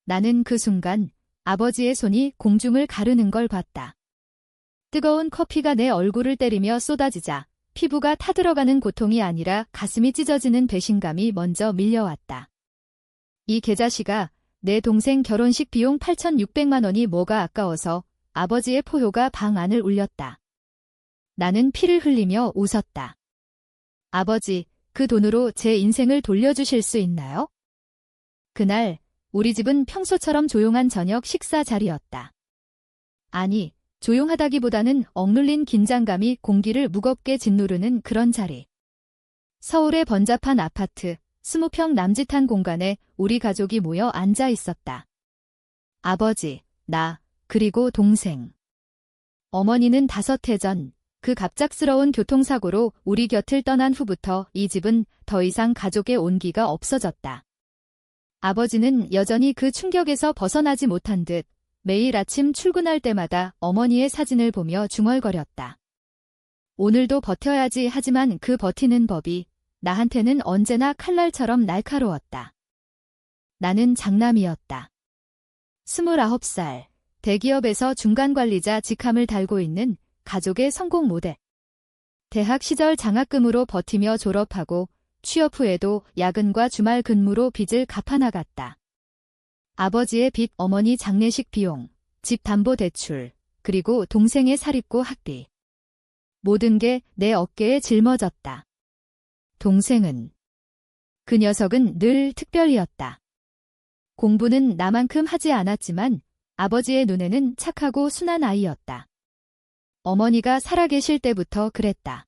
나는 그 순간 아버지의 손이 공중을 가르는 걸 봤다. 뜨거운 커피가 내 얼굴을 때리며 쏟아지자 피부가 타들어가는 고통이 아니라 가슴이 찢어지는 배신감이 먼저 밀려왔다. 이 계자씨가 내 동생 결혼식 비용 8,600만 원이 뭐가 아까워서 아버지의 포효가 방 안을 울렸다. 나는 피를 흘리며 웃었다. 아버지, 그 돈으로 제 인생을 돌려주실 수 있나요? 그날 우리 집은 평소처럼 조용한 저녁 식사 자리였다. 아니, 조용하다기보다는 억눌린 긴장감이 공기를 무겁게 짓누르는 그런 자리. 서울의 번잡한 아파트, 20평 남짓한 공간에 우리 가족이 모여 앉아 있었다. 아버지, 나, 그리고 동생. 어머니는 5해 전 그 갑작스러운 교통사고로 우리 곁을 떠난 후부터 이 집은 더 이상 가족의 온기가 없어졌다. 아버지는 여전히 그 충격에서 벗어나지 못한 듯 매일 아침 출근할 때마다 어머니의 사진을 보며 중얼거렸다. 오늘도 버텨야지 하지만 그 버티는 법이 나한테는 언제나 칼날처럼 날카로웠다. 나는 장남이었다. 29살, 대기업에서 중간관리자 직함을 달고 있는 가족의 성공 모델. 대학 시절 장학금으로 버티며 졸업하고 취업 후에도 야근과 주말 근무로 빚을 갚아나갔다. 아버지의 빚, 어머니 장례식 비용, 집 담보 대출, 그리고 동생의 사립고 학비. 모든 게 내 어깨에 짊어졌다. 동생은, 그 녀석은 늘 특별이었다. 공부는 나만큼 하지 않았지만 아버지의 눈에는 착하고 순한 아이였다. 어머니가 살아계실 때부터 그랬다.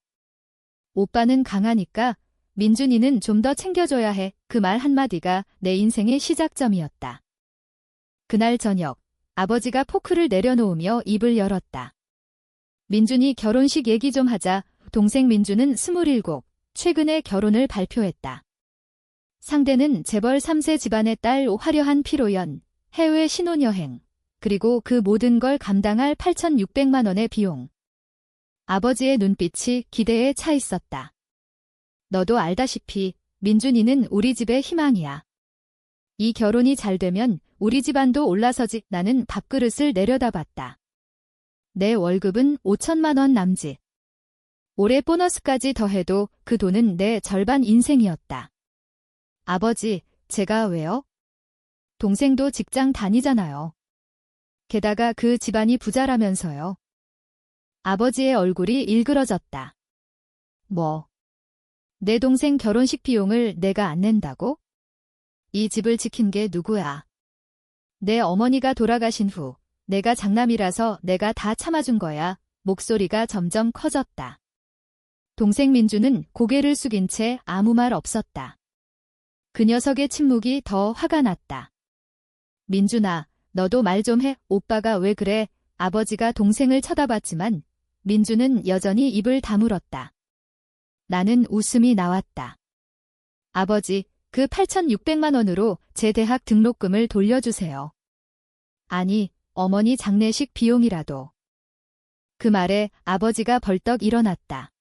오빠는 강하니까 민준이는 좀 더 챙겨줘야 해. 그 말 한마디가 내 인생의 시작점이었다. 그날 저녁, 아버지가 포크를 내려놓으며 입을 열었다. 민준이 결혼식 얘기 좀 하자. 동생 민준은 27, 최근에 결혼을 발표했다. 상대는 재벌 3세 집안의 딸, 화려한 피로연, 해외 신혼여행, 그리고 그 모든 걸 감당할 8,600만 원의 비용. 아버지의 눈빛이 기대에 차 있었다. 너도 알다시피 민준이는 우리 집의 희망이야. 이 결혼이 잘 되면 우리 집안도 올라서지. 나는 밥그릇을 내려다봤다. 내 월급은 5천만 원 남짓. 올해 보너스까지 더해도 그 돈은 내 절반 인생이었다. 아버지, 제가 왜요? 동생도 직장 다니잖아요. 게다가 그 집안이 부자라면서요. 아버지의 얼굴이 일그러졌다. 뭐? 내 동생 결혼식 비용을 내가 안 낸다고? 이 집을 지킨 게 누구야? 내 어머니가 돌아가신 후 내가 장남이라서 내가 다 참아준 거야. 목소리가 점점 커졌다. 동생 민주는 고개를 숙인 채 아무 말 없었다. 그 녀석의 침묵이 더 화가 났다. 민준아, 너도 말 좀 해. 오빠가 왜 그래? 아버지가 동생을 쳐다봤지만 민주는 여전히 입을 다물었다. 나는 웃음이 나왔다. 아버지, 그 8,600만 원으로 제 대학 등록금을 돌려주세요. 아니, 어머니 장례식 비용이라도. 그 말에 아버지가 벌떡 일어났다.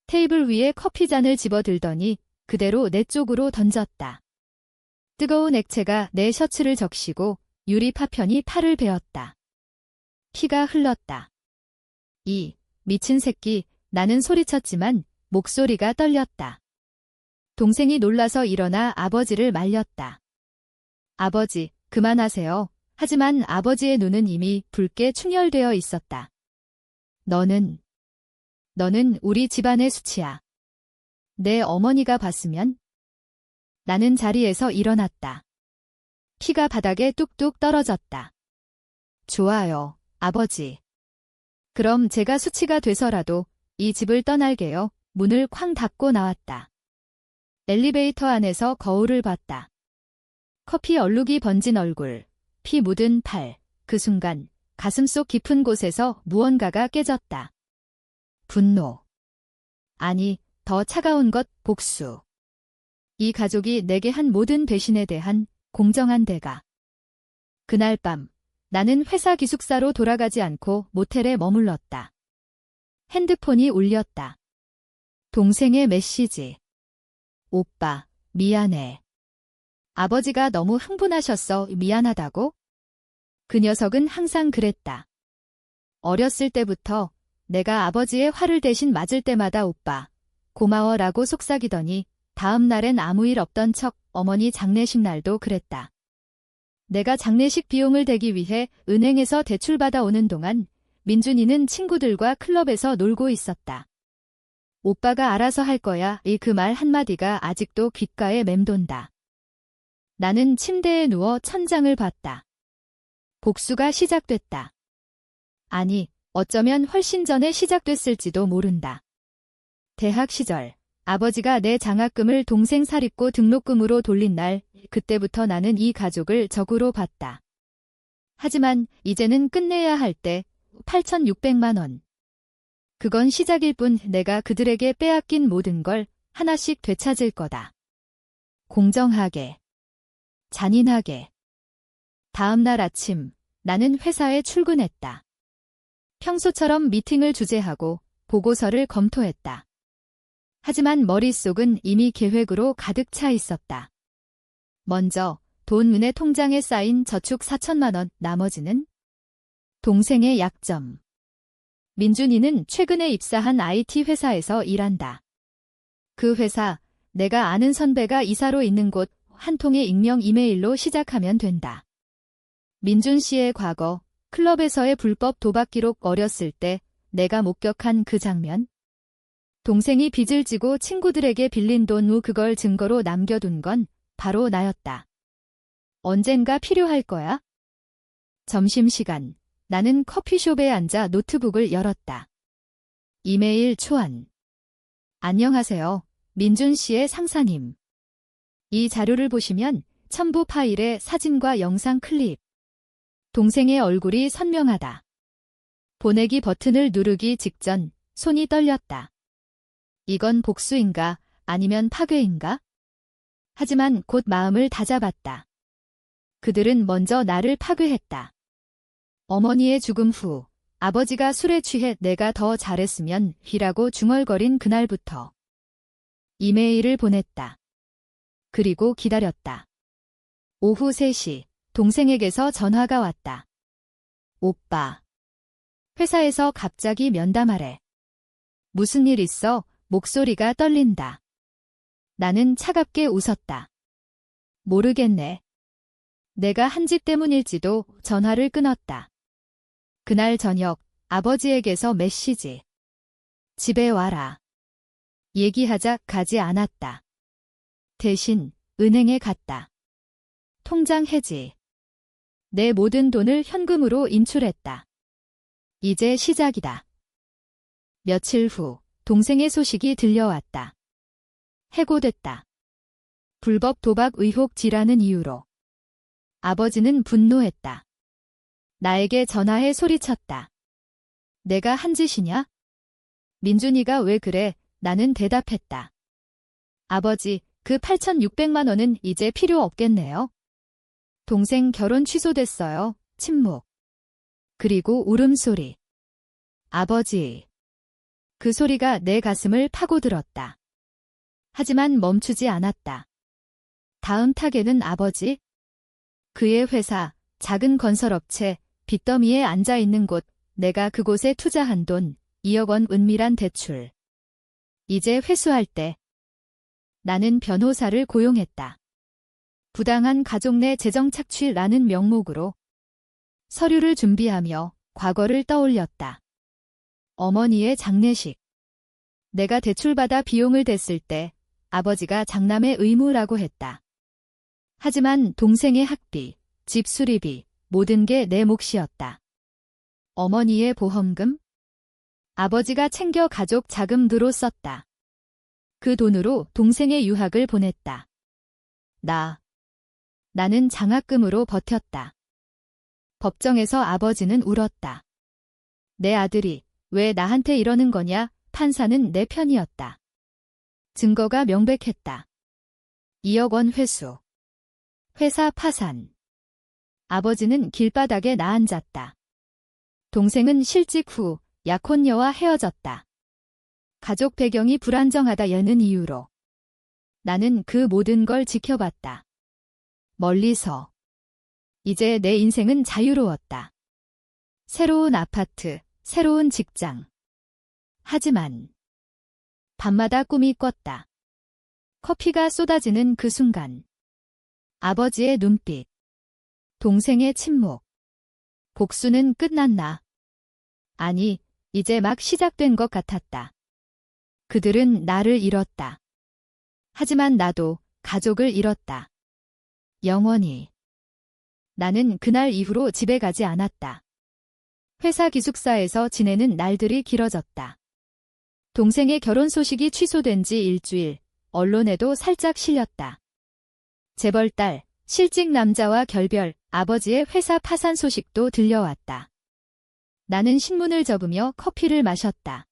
테이블 위에 커피잔을 집어들더니 그대로 내 쪽으로 던졌다. 뜨거운 액체가 내 셔츠를 적시고 유리 파편이 팔을 베었다. 피가 흘렀다. 이 미친 새끼, 나는 소리쳤지만 목소리가 떨렸다. 동생이 놀라서 일어나 아버지를 말렸다. 아버지, 그만하세요. 하지만 아버지의 눈은 이미 붉게 충혈되어 있었다. 너는 우리 집안의 수치야. 내 어머니가 봤으면? 나는 자리에서 일어났다. 피가 바닥에 뚝뚝 떨어졌다. 좋아요, 아버지. 그럼 제가 수치가 돼서라도 이 집을 떠날게요. 문을 쾅 닫고 나왔다. 엘리베이터 안에서 거울을 봤다. 커피 얼룩이 번진 얼굴, 피 묻은 팔, 그 순간 가슴속 깊은 곳에서 무언가가 깨졌다. 분노. 아니, 더 차가운 것, 복수. 이 가족이 내게 한 모든 배신에 대한 공정한 대가. 그날 밤, 나는 회사 기숙사로 돌아가지 않고 모텔에 머물렀다. 핸드폰이 울렸다. 동생의 메시지. 오빠, 미안해. 아버지가 너무 흥분하셨어. 미안하다고? 그 녀석은 항상 그랬다. 어렸을 때부터 내가 아버지의 화를 대신 맞을 때마다 오빠, 고마워라고 속삭이더니 다음 날엔 아무 일 없던 척 어머니 장례식 날도 그랬다. 내가 장례식 비용을 대기 위해 은행에서 대출받아 오는 동안 민준이는 친구들과 클럽에서 놀고 있었다. 오빠가 알아서 할 거야. 이 그 말 한마디가 아직도 귓가에 맴돈다. 나는 침대에 누워 천장을 봤다. 복수가 시작됐다. 아니, 어쩌면 훨씬 전에 시작됐을지도 모른다. 대학 시절, 아버지가 내 장학금을 동생 사립고 등록금으로 돌린 날, 그때부터 나는 이 가족을 적으로 봤다. 하지만 이제는 끝내야 할 때 8,600만 원. 그건 시작일 뿐 내가 그들에게 빼앗긴 모든 걸 하나씩 되찾을 거다. 공정하게. 잔인하게. 다음 날 아침, 나는 회사에 출근했다. 평소처럼 미팅을 주재하고 보고서를 검토했다. 하지만 머릿속은 이미 계획으로 가득 차 있었다. 먼저 돈 은행 통장에 쌓인 저축 4천만 원, 나머지는 동생의 약점. 민준이는 최근에 입사한 IT 회사에서 일한다. 그 회사, 내가 아는 선배가 이사로 있는 곳 한 통의 익명 이메일로 시작하면 된다. 민준 씨의 과거, 클럽에서의 불법 도박 기록 어렸을 때 내가 목격한 그 장면. 동생이 빚을 지고 친구들에게 빌린 돈 후 그걸 증거로 남겨둔 건 바로 나였다. 언젠가 필요할 거야? 점심시간, 나는 커피숍에 앉아 노트북을 열었다. 이메일 초안. 안녕하세요. 민준 씨의 상사님. 이 자료를 보시면 첨부 파일에 사진과 영상 클립. 동생의 얼굴이 선명하다. 보내기 버튼을 누르기 직전 손이 떨렸다. 이건 복수인가 아니면 파괴인가? 하지만 곧 마음을 다잡았다. 그들은 먼저 나를 파괴했다. 어머니의 죽음 후 아버지가 술에 취해 내가 더 잘했으면 이라고 중얼거린 그날부터 이메일을 보냈다. 그리고 기다렸다. 오후 3시 동생에게서 전화가 왔다. 오빠. 회사에서 갑자기 면담하래. 무슨 일 있어? 목소리가 떨린다. 나는 차갑게 웃었다. 모르겠네. 내가 한 집 때문일지도 전화를 끊었다. 그날 저녁 아버지에게서 메시지. 집에 와라. 얘기하자 가지 않았다. 대신 은행에 갔다. 통장 해지. 내 모든 돈을 현금으로 인출했다. 이제 시작이다. 며칠 후 동생의 소식이 들려왔다. 해고됐다. 불법 도박 의혹지라는 이유로. 아버지는 분노했다. 나에게 전화해 소리쳤다. 내가 한 짓이냐? 민준이가 왜 그래? 나는 대답했다. 아버지, 그 8,600만 원은 이제 필요 없겠네요. 동생 결혼 취소됐어요. 침묵. 그리고 울음소리. 아버지. 그 소리가 내 가슴을 파고들었다. 하지만 멈추지 않았다. 다음 타겟은 아버지. 그의 회사, 작은 건설업체, 빚더미에 앉아있는 곳, 내가 그곳에 투자한 돈, 2억 원 은밀한 대출. 이제 회수할 때. 나는 변호사를 고용했다. 부당한 가족 내 재정 착취라는 명목으로 서류를 준비하며 과거를 떠올렸다. 어머니의 장례식. 내가 대출받아 비용을 댔을 때 아버지가 장남의 의무라고 했다. 하지만 동생의 학비, 집 수리비, 모든 게 내 몫이었다. 어머니의 보험금? 아버지가 챙겨 가족 자금으로 썼다. 그 돈으로 동생의 유학을 보냈다. 나는 장학금으로 버텼다. 법정에서 아버지는 울었다. 내 아들이 왜 나한테 이러는 거냐? 판사는 내 편이었다. 증거가 명백했다. 2억 원 회수. 회사 파산. 아버지는 길바닥에 나앉았다. 동생은 실직 후 약혼녀와 헤어졌다. 가족 배경이 불안정하다는 이유로. 나는 그 모든 걸 지켜봤다. 멀리서. 이제 내 인생은 자유로웠다. 새로운 아파트, 새로운 직장. 하지만 밤마다 꿈이 꿨다. 커피가 쏟아지는 그 순간. 아버지의 눈빛. 동생의 침묵. 복수는 끝났나? 아니, 이제 막 시작된 것 같았다. 그들은 나를 잃었다. 하지만 나도 가족을 잃었다. 영원히. 나는 그날 이후로 집에 가지 않았다. 회사 기숙사에서 지내는 날들이 길어졌다. 동생의 결혼 소식이 취소된 지 일주일, 언론에도 살짝 실렸다. 재벌딸, 실직 남자와 결별, 아버지의 회사 파산 소식도 들려왔다. 나는 신문을 접으며 커피를 마셨다.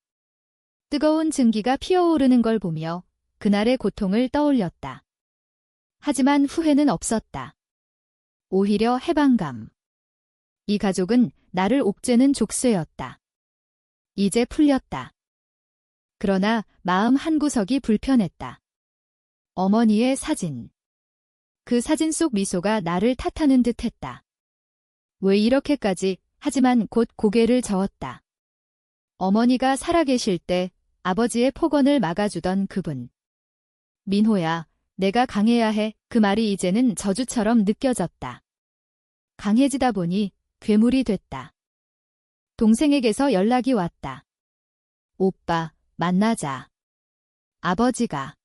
뜨거운 증기가 피어오르는 걸 보며 그날의 고통을 떠올렸다. 하지만 후회는 없었다. 오히려 해방감. 이 가족은 나를 옥죄는 족쇄였다. 이제 풀렸다. 그러나 마음 한구석이 불편했다. 어머니의 사진. 그 사진 속 미소가 나를 탓하는 듯 했다. 왜 이렇게까지, 하지만 곧 고개를 저었다. 어머니가 살아계실 때 아버지의 폭언을 막아주던 그분. 민호야, 내가 강해야 해. 그 말이 이제는 저주처럼 느껴졌다. 강해지다 보니 괴물이 됐다. 동생에게서 연락이 왔다. 오빠, 만나자. 아버지가.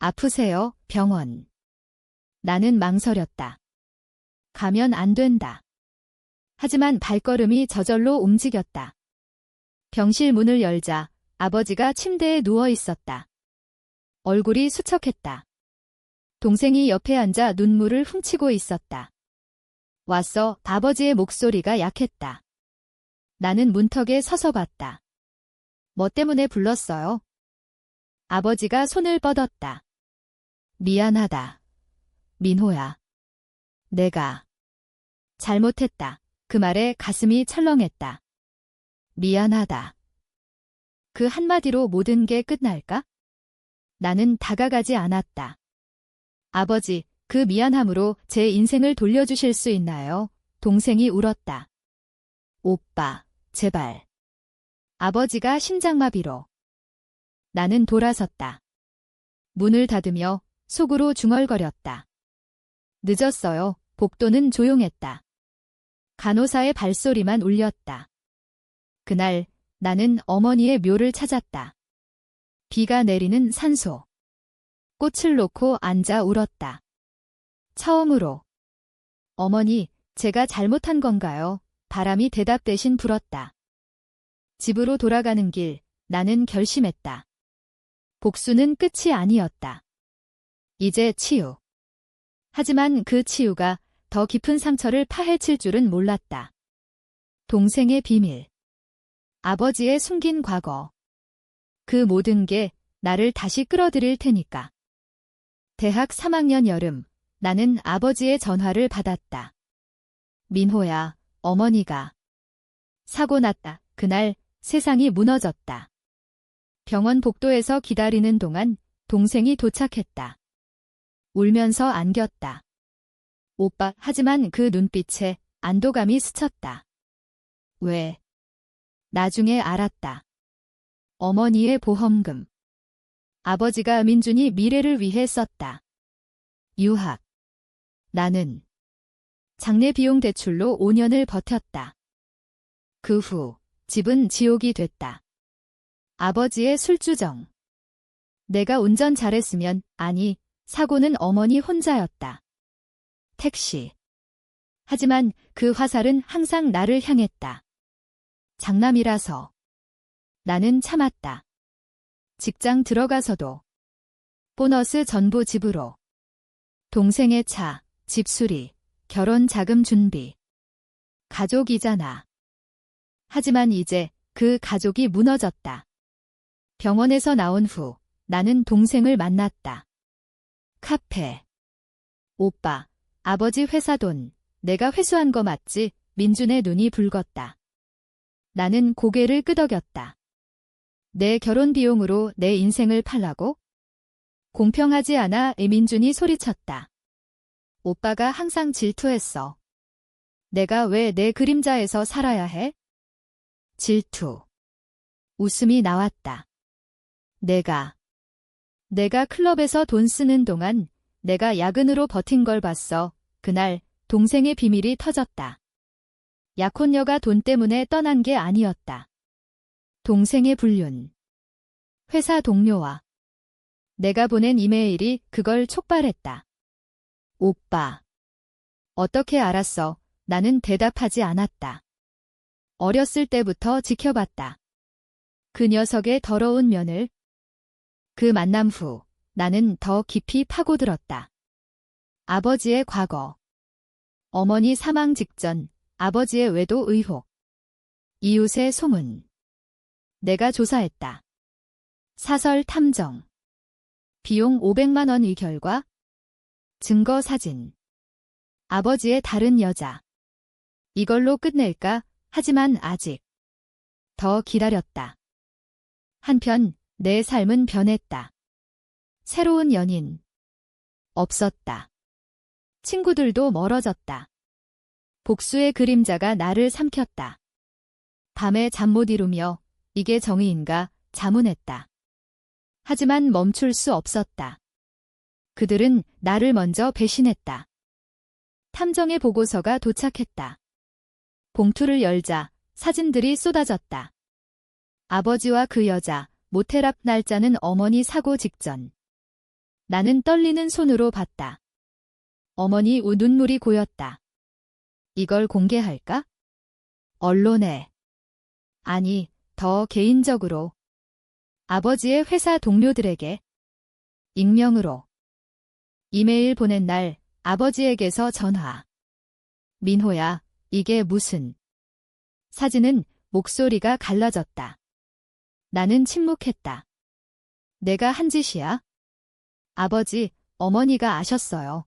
아프세요? 병원. 나는 망설였다. 가면 안 된다. 하지만 발걸음이 저절로 움직였다. 병실 문을 열자 아버지가 침대에 누워 있었다. 얼굴이 수척했다. 동생이 옆에 앉아 눈물을 훔치고 있었다. 왔어. 아버지의 목소리가 약했다. 나는 문턱에 서서 봤다. 뭐 때문에 불렀어요? 아버지가 손을 뻗었다. 미안하다. 민호야. 내가 잘못했다. 그 말에 가슴이 철렁했다. 미안하다. 그 한마디로 모든 게 끝날까? 나는 다가가지 않았다. 아버지, 그 미안함으로 제 인생을 돌려주실 수 있나요? 동생이 울었다. 오빠, 제발. 아버지가 심장마비로. 나는 돌아섰다. 문을 닫으며 속으로 중얼거렸다. 늦었어요. 복도는 조용했다. 간호사의 발소리만 울렸다. 그날 나는 어머니의 묘를 찾았다. 비가 내리는 산소. 꽃을 놓고 앉아 울었다. 처음으로. 어머니, 제가 잘못한 건가요? 바람이 대답 대신 불었다. 집으로 돌아가는 길, 나는 결심했다. 복수는 끝이 아니었다. 이제 치유. 하지만 그 치유가 더 깊은 상처를 파헤칠 줄은 몰랐다. 동생의 비밀. 아버지의 숨긴 과거. 그 모든 게 나를 다시 끌어들일 테니까. 대학 3학년 여름, 나는 아버지의 전화를 받았다. 민호야, 어머니가. 사고 났다. 그날 세상이 무너졌다. 병원 복도에서 기다리는 동안 동생이 도착했다. 울면서 안겼다. 오빠, 하지만 그 눈빛에 안도감이 스쳤다. 왜? 나중에 알았다. 어머니의 보험금. 아버지가 민준이 미래를 위해 썼다. 유학. 나는 장례 비용 대출로 5년을 버텼다. 그 후 집은 지옥이 됐다. 아버지의 술주정. 내가 운전 잘했으면, 아니, 사고는 어머니 혼자였다. 택시. 하지만 그 화살은 항상 나를 향했다. 장남이라서. 나는 참았다. 직장 들어가서도. 보너스 전부 집으로. 동생의 차, 집수리, 결혼 자금 준비. 가족이잖아. 하지만 이제 그 가족이 무너졌다. 병원에서 나온 후 나는 동생을 만났다. 카페. 오빠, 아버지 회사 돈, 내가 회수한 거 맞지? 민준의 눈이 붉었다. 나는 고개를 끄덕였다. 내 결혼 비용으로 내 인생을 팔라고? 공평하지 않아. 민준이 소리쳤다. 오빠가 항상 질투했어. 내가 왜 내 그림자에서 살아야 해? 질투. 웃음이 나왔다. 내가 클럽에서 돈 쓰는 동안 내가 야근으로 버틴 걸 봤어. 그날 동생의 비밀이 터졌다. 약혼녀가 돈 때문에 떠난 게 아니었다. 동생의 불륜. 회사 동료와 내가 보낸 이메일이 그걸 촉발했다. 오빠. 어떻게 알았어? 나는 대답하지 않았다. 어렸을 때부터 지켜봤다. 그 녀석의 더러운 면을. 그 만남 후 나는 더 깊이 파고들었다. 아버지의 과거. 어머니 사망 직전 아버지의 외도 의혹. 이웃의 소문. 내가 조사했다. 사설 탐정. 비용 500만 원의 결과. 증거 사진. 아버지의 다른 여자. 이걸로 끝낼까? 하지만 아직 더 기다렸다. 한편 내 삶은 변했다. 새로운 연인. 없었다. 친구들도 멀어졌다. 복수의 그림자가 나를 삼켰다. 밤에 잠 못 이루며 이게 정의인가 자문했다. 하지만 멈출 수 없었다. 그들은 나를 먼저 배신했다. 탐정의 보고서가 도착했다. 봉투를 열자 사진들이 쏟아졌다. 아버지와 그 여자, 모텔 앞 날짜는 어머니 사고 직전. 나는 떨리는 손으로 봤다. 어머니 눈물이 고였다. 이걸 공개할까? 언론에. 아니, 더 개인적으로. 아버지의 회사 동료들에게. 익명으로. 이메일 보낸 날 아버지에게서 전화. 민호야, 이게 무슨. 사진은 목소리가 갈라졌다. 나는 침묵했다. 내가 한 짓이야? 아버지, 어머니가 아셨어요.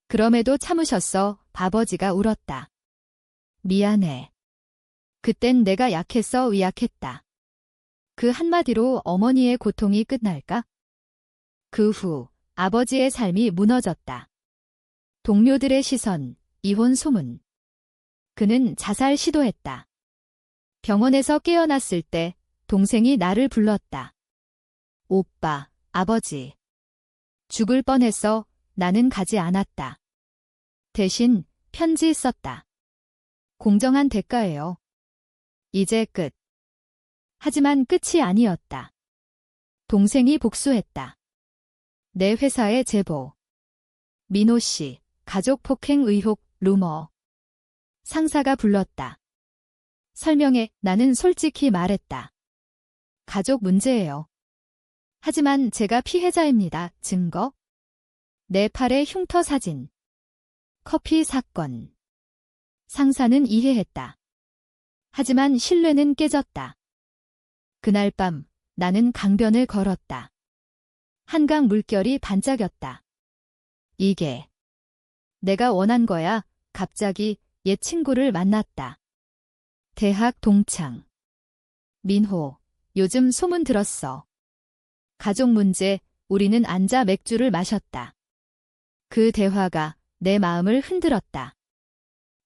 그럼에도 참으셨어. 아버지가 울었다. 미안해. 그땐 내가 약해서 위약했다. 그 한마디로 어머니의 고통이 끝날까? 그 후 아버지의 삶이 무너졌다. 동료들의 시선, 이혼 소문. 그는 자살 시도했다. 병원에서 깨어났을 때 동생이 나를 불렀다. 오빠, 아버지. 죽을 뻔했어. 나는 가지 않았다. 대신 편지 썼다. 공정한 대가예요. 이제 끝. 하지만 끝이 아니었다. 동생이 복수했다. 내 회사에 제보. 민호 씨, 가족 폭행 의혹, 루머. 상사가 불렀다. 설명해. 나는 솔직히 말했다. 가족 문제예요. 하지만 제가 피해자입니다. 증거? 내 팔의 흉터 사진. 커피 사건. 상사는 이해했다. 하지만 신뢰는 깨졌다. 그날 밤 나는 강변을 걸었다. 한강 물결이 반짝였다. 이게 내가 원한 거야. 갑자기 옛 친구를 만났다. 대학 동창. 민호, 요즘 소문 들었어. 가족 문제, 우리는 앉아 맥주를 마셨다. 그 대화가 내 마음을 흔들었다.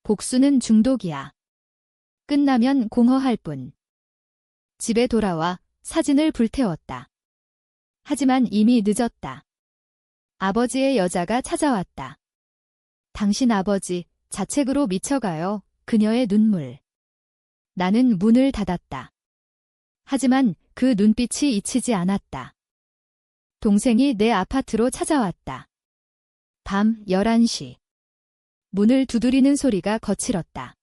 복수는 중독이야. 끝나면 공허할 뿐. 집에 돌아와 사진을 불태웠다. 하지만 이미 늦었다. 아버지의 여자가 찾아왔다. 당신 아버지 자책으로 미쳐가요. 그녀의 눈물. 나는 문을 닫았다. 하지만 그 눈빛이 잊히지 않았다. 동생이 내 아파트로 찾아왔다. 밤 11시. 문을 두드리는 소리가 거칠었다.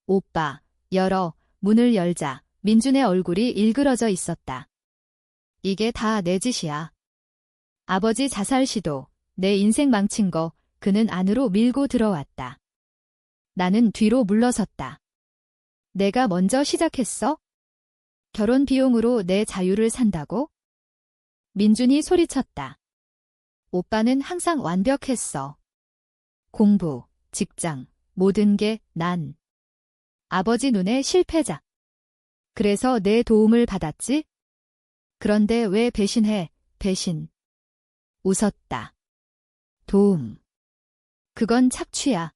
오빠, 열어. 문을 열자 민준의 얼굴이 일그러져 있었다. 이게 다 내 짓이야. 아버지 자살 시도, 내 인생 망친 거 그는 안으로 밀고 들어왔다. 나는 뒤로 물러섰다. 내가 먼저 시작했어? 결혼 비용으로 내 자유를 산다고? 민준이 소리쳤다. 오빠는 항상 완벽했어. 공부, 직장, 모든 게 난. 아버지 눈에 실패자. 그래서 내 도움을 받았지? 그런데 왜 배신해? 배신. 웃었다. 도움. 그건 착취야.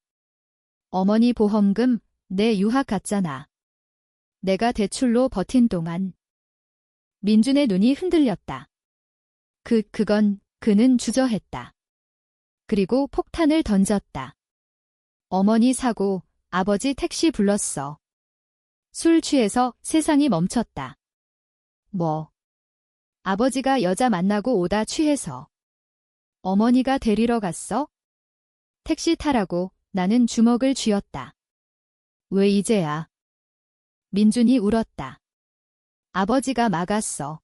어머니 보험금, 내 유학 갔잖아. 내가 대출로 버틴 동안. 민준의 눈이 흔들렸다. 그는 주저했다. 그리고 폭탄을 던졌다. 어머니 사고, 아버지 택시 불렀어. 술 취해서 세상이 멈췄다. 뭐? 아버지가 여자 만나고 오다 취해서. 어머니가 데리러 갔어? 택시 타라고 나는 주먹을 쥐었다. 왜 이제야? 민준이 울었다. 아버지가 막았어.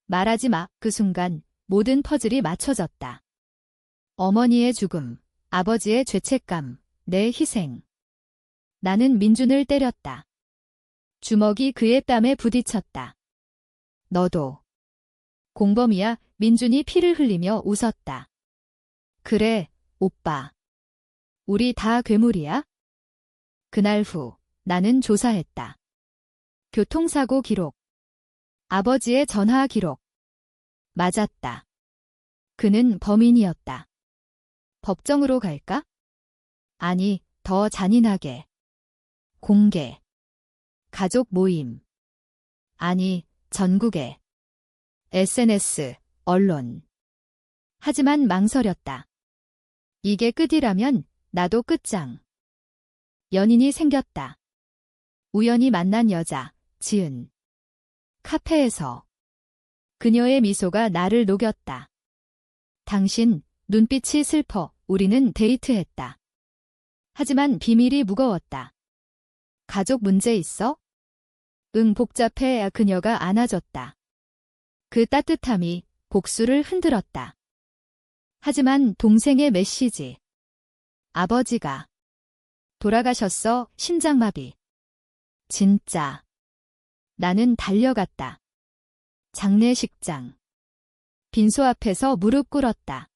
말하지 마. 그 순간 모든 퍼즐이 맞춰졌다. 어머니의 죽음, 아버지의 죄책감, 내 희생. 나는 민준을 때렸다. 주먹이 그의 땀에 부딪혔다. 너도. 공범이야. 민준이 피를 흘리며 웃었다. 그래, 오빠. 우리 다 괴물이야? 그날 후 나는 조사했다. 교통사고 기록. 아버지의 전화 기록. 맞았다. 그는 범인이었다. 법정으로 갈까? 아니, 더 잔인하게. 공개. 가족 모임. 아니, 전국에. SNS, 언론. 하지만 망설였다. 이게 끝이라면 나도 끝장. 연인이 생겼다. 우연히 만난 여자, 지은. 카페에서. 그녀의 미소가 나를 녹였다. 당신, 눈빛이 슬퍼. 우리는 데이트했다. 하지만 비밀이 무거웠다. 가족 문제 있어? 응, 복잡해. 그녀가 안아줬다. 그 따뜻함이 복수를 흔들었다. 하지만 동생의 메시지. 아버지가 돌아가셨어. 심장마비. 진짜. 나는 달려갔다. 장례식장. 빈소 앞에서 무릎 꿇었다.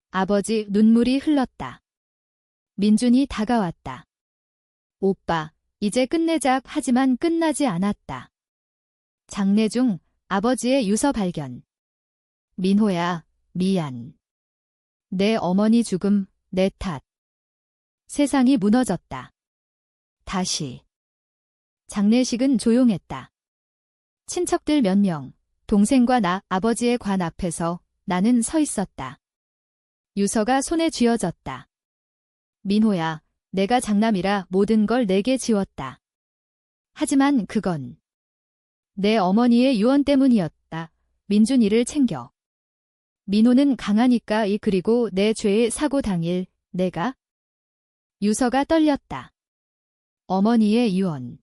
아버지 눈물이 흘렀다. 민준이 다가왔다. 오빠, 이제 끝내자. 하지만 끝나지 않았다. 장례 중 아버지의 유서 발견. 민호야, 미안. 내 어머니 죽음, 내 탓. 세상이 무너졌다. 다시. 장례식은 조용했다. 친척들 몇 명, 동생과 나, 아버지의 관 앞에서 나는 서 있었다. 유서가 손에 쥐어졌다. 민호야, 내가 장남이라 모든 걸 내게 지웠다. 하지만 그건 내 어머니의 유언 때문이었다. 민준이를 챙겨. 민호는 강하니까. 그리고 내 죄의 사고 당일 내가. 유서가 떨렸다. 어머니의 유언.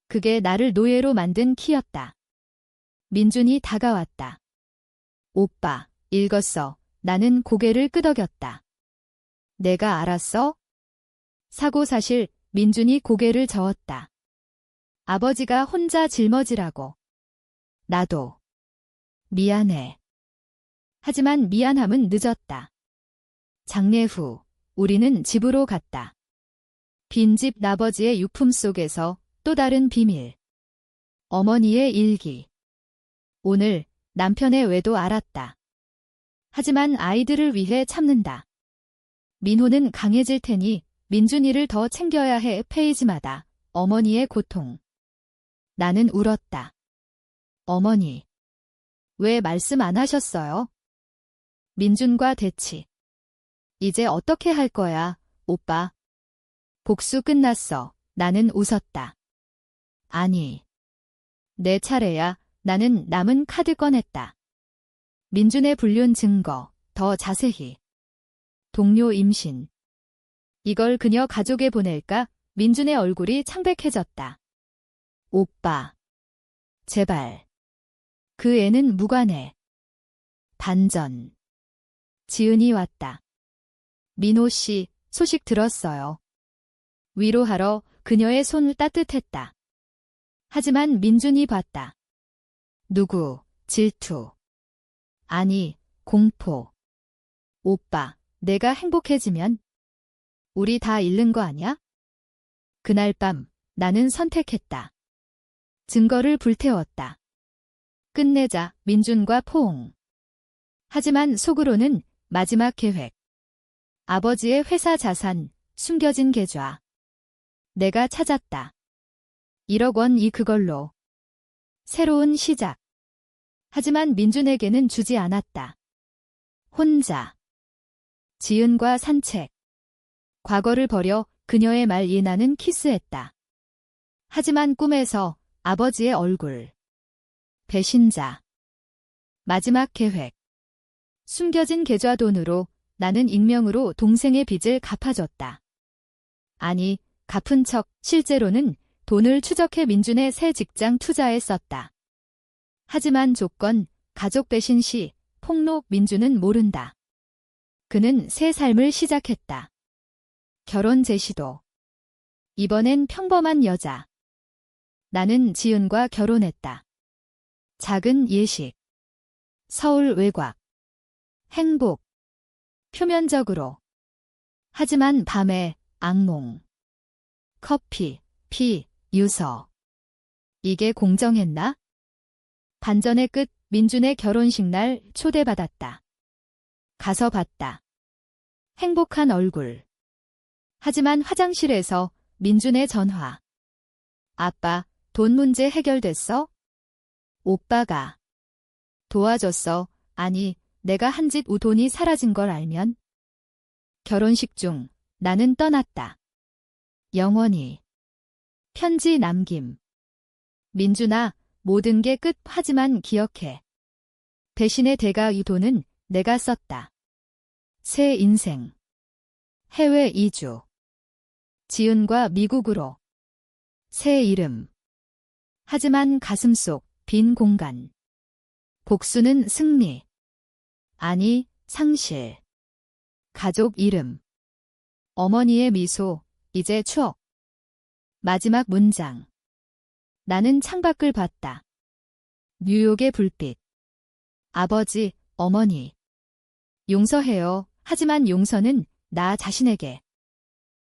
그게 나를 노예로 만든 키였다. 민준이 다가왔다. 오빠, 읽었어. 나는 고개를 끄덕였다. 내가 알았어? 사고 사실. 민준이 고개를 저었다. 아버지가 혼자 짊어지라고. 나도. 미안해. 하지만 미안함은 늦었다. 장례 후 우리는 집으로 갔다. 빈집 아버지의 유품 속에서 또 다른 비밀. 어머니의 일기. 오늘 남편의 외도 알았다. 하지만 아이들을 위해 참는다. 민호는 강해질 테니 민준이를 더 챙겨야 해. 페이지마다 어머니의 고통. 나는 울었다. 어머니. 왜 말씀 안 하셨어요? 민준과 대치. 이제 어떻게 할 거야, 오빠? 복수 끝났어. 나는 웃었다. 아니. 내 차례야. 나는 남은 카드 꺼냈다. 민준의 불륜 증거, 더 자세히. 동료 임신. 이걸 그녀 가족에 보낼까? 민준의 얼굴이 창백해졌다. 오빠. 제발. 그 애는 무관해. 반전. 지은이 왔다. 민호 씨, 소식 들었어요. 위로하러 그녀의 손을 따뜻했다. 하지만 민준이 봤다. 누구, 질투. 아니, 공포. 오빠, 내가 행복해지면 우리 다 잃는 거 아냐? 그날 밤 나는 선택했다. 증거를 불태웠다. 끝내자. 민준과 포옹. 하지만 속으로는 마지막 계획. 아버지의 회사 자산, 숨겨진 계좌. 내가 찾았다. 1억 원이 그걸로. 새로운 시작. 하지만 민준에게는 주지 않았다. 혼자. 지은과 산책. 과거를 버려 그녀의 말 예나는 키스했다. 하지만 꿈에서 아버지의 얼굴. 배신자. 마지막 계획. 숨겨진 계좌 돈으로 나는 익명으로 동생의 빚을 갚아줬다. 아니, 갚은 척 실제로는 돈을 추적해 민준의 새 직장 투자에 썼다. 하지만 조건, 가족 배신 시 폭로 민준은 모른다. 그는 새 삶을 시작했다. 결혼 제시도. 이번엔 평범한 여자. 나는 지은과 결혼했다. 작은 예식. 서울 외곽. 행복. 표면적으로. 하지만 밤에 악몽. 커피, 피, 유서. 이게 공정했나? 반전의 끝, 민준의 결혼식 날 초대받았다. 가서 봤다. 행복한 얼굴. 하지만 화장실에서 민준의 전화. 아빠, 돈 문제 해결됐어? 오빠가 도와줬어. 아니, 내가 한 짓 우돈이 사라진 걸 알면? 결혼식 중 나는 떠났다. 영원히. 편지 남김. 민준아, 모든 게 끝. 하지만 기억해. 배신의 대가 이 돈은 내가 썼다. 새 인생. 해외 이주. 지은과 미국으로. 새 이름. 하지만 가슴속 빈 공간. 복수는 승리. 아니, 상실. 가족 이름. 어머니의 미소, 이제 추억. 마지막 문장. 나는 창밖을 봤다. 뉴욕의 불빛. 아버지, 어머니. 용서해요. 하지만 용서는 나 자신에게.